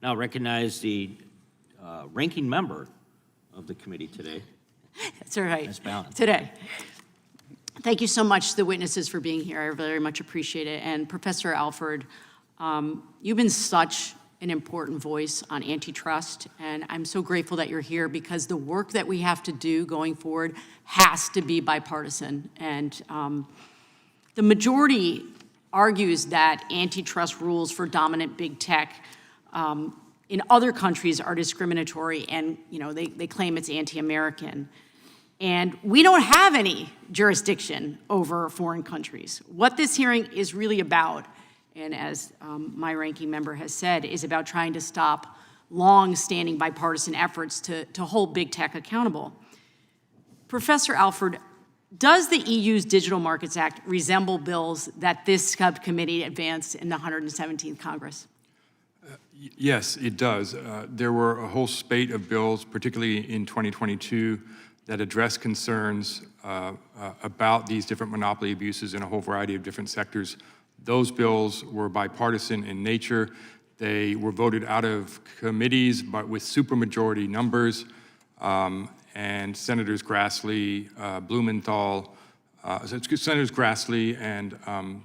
Now recognize the ranking member of the committee today. That's all right. Ms. Balint. Today. Thank you so much to the witnesses for being here. I very much appreciate it. And Professor Alford, you've been such an important voice on antitrust, and I'm so grateful that you're here because the work that we have to do going forward has to be bipartisan. And the majority argues that antitrust rules for dominant big tech in other countries are discriminatory, and they claim it's anti-American. And we don't have any jurisdiction over foreign countries. What this hearing is really about, and as my ranking member has said, is about trying to stop long-standing bipartisan efforts to hold big tech accountable. Professor Alford, does the EU's Digital Markets Act resemble bills that this subcommittee advanced in the 117th Congress? Yes, it does. There were a whole spate of bills, particularly in 2022, that address concerns about these different monopoly abuses in a whole variety of different sectors. Those bills were bipartisan in nature. They were voted out of committees, but with supermajority numbers. And Senators Grassley, Blumenthal, Senators Grassley and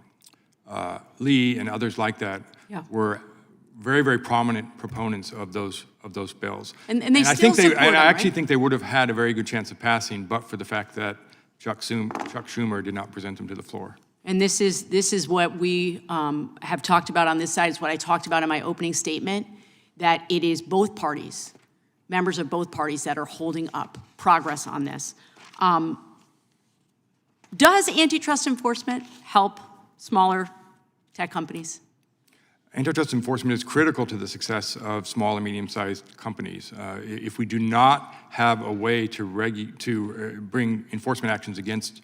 Lee and others like that were very, very prominent proponents of those bills. And they still support them, I actually right? think they would have had a very good chance of passing, but for the fact that Chuck Schumer did not present them to the floor. And this is what we have talked about on this side. It's what I talked about in my opening statement, that it is both parties, members of both parties, that are holding up progress on this. Does antitrust enforcement help smaller tech companies? Antitrust enforcement is critical to the success of small and medium-sized companies. If we do not have a way to bring enforcement actions against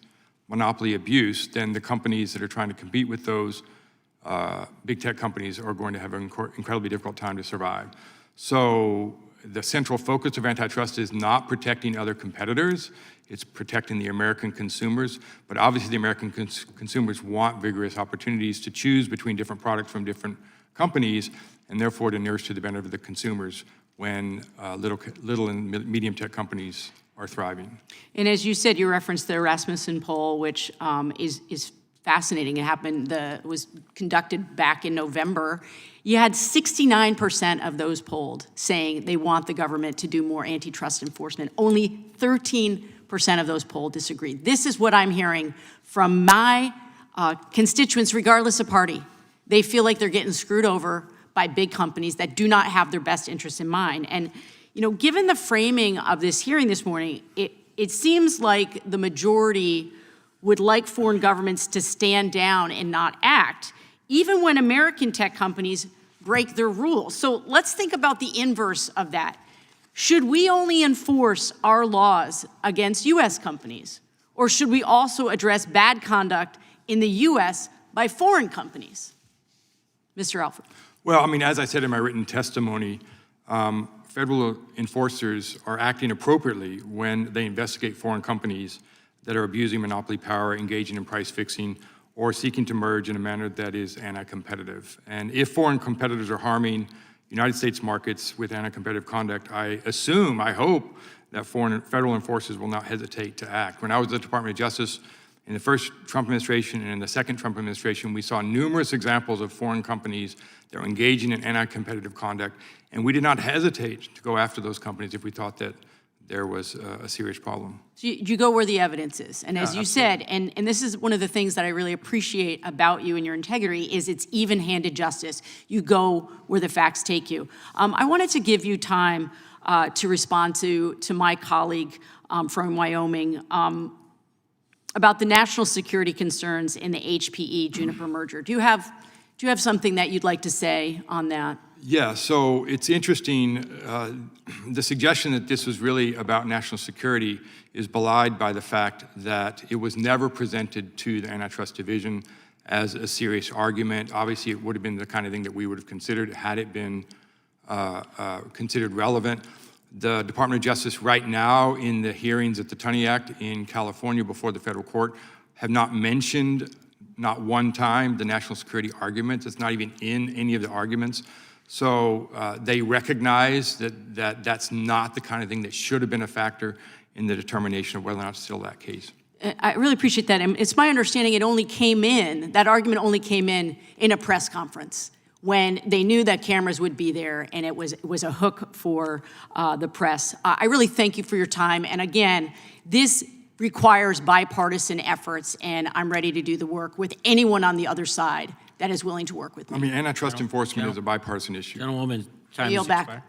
monopoly abuse, then the companies that are trying to compete with those big tech companies are going to have an incredibly difficult time to survive. So the central focus of antitrust is not protecting other competitors, it's protecting the American consumers. But obviously the American consumers want vigorous opportunities to choose between different products from different companies, and therefore to nurse to the benefit of the consumers when little and medium tech companies are thriving. And as you said, you referenced the Rasmussen poll, which is fascinating. It was conducted back in November. You had 69% of those polled saying they want the government to do more antitrust enforcement. Only 13% of those polled disagreed. This is what I'm hearing from my constituents, regardless of party. They feel like they're getting screwed over by big companies that do not have their best interests in mind. And given the framing of this hearing this morning, it seems like the majority would like foreign governments to stand down and not act, even when American tech companies break their rules. So let's think about the inverse of that. Should we only enforce our laws against U.S. companies, or should we also address bad conduct in the U.S. by foreign companies? Mr. Alford. Well, I mean, as I said in my written testimony, federal enforcers are acting appropriately when they investigate foreign companies that are abusing monopoly power, engaging in price fixing, or seeking to merge in a manner that is anti-competitive. And if foreign competitors are harming United States markets with anti-competitive conduct, I hope that federal enforcers will not hesitate to act. When I was at the Department of Justice in the first Trump administration and in the second Trump administration, we saw numerous examples of foreign companies that were engaging in anti-competitive conduct, and we did not hesitate to go after those companies if we thought that there was a serious problem. So you go where the evidence is. And as you said, and this is one of the things that I really appreciate about you and your integrity, is it's even-handed justice. You go where the facts take you. I wanted to give you time to respond to my colleague from Wyoming about the national security concerns in the HPE-Juniper merger. Do you have something that you'd like to say on that? Yeah, so it's interesting. The suggestion that this was really about national security is belied by the fact that it was never presented to the Antitrust Division as a serious argument. Obviously, it would have been the kind of thing that we would have considered had it been considered relevant. The Department of Justice right now in the hearings at the Tunney Act in California before the federal court have not mentioned, not one time, the national security argument. It's not even in any of the arguments. So they recognize that that's not the kind of thing that should have been a factor in the determination of whether or not to settle that case. I really appreciate that. And it's my understanding that argument only came in a press conference when they knew that cameras would be there, and it was a hook for the press. I really thank you for your time. And again, this requires bipartisan efforts, and I'm ready to do the work with anyone on the other side that is willing to work with me. I mean, antitrust enforcement is a bipartisan issue. Gentlewoman, time Yield has back. expired.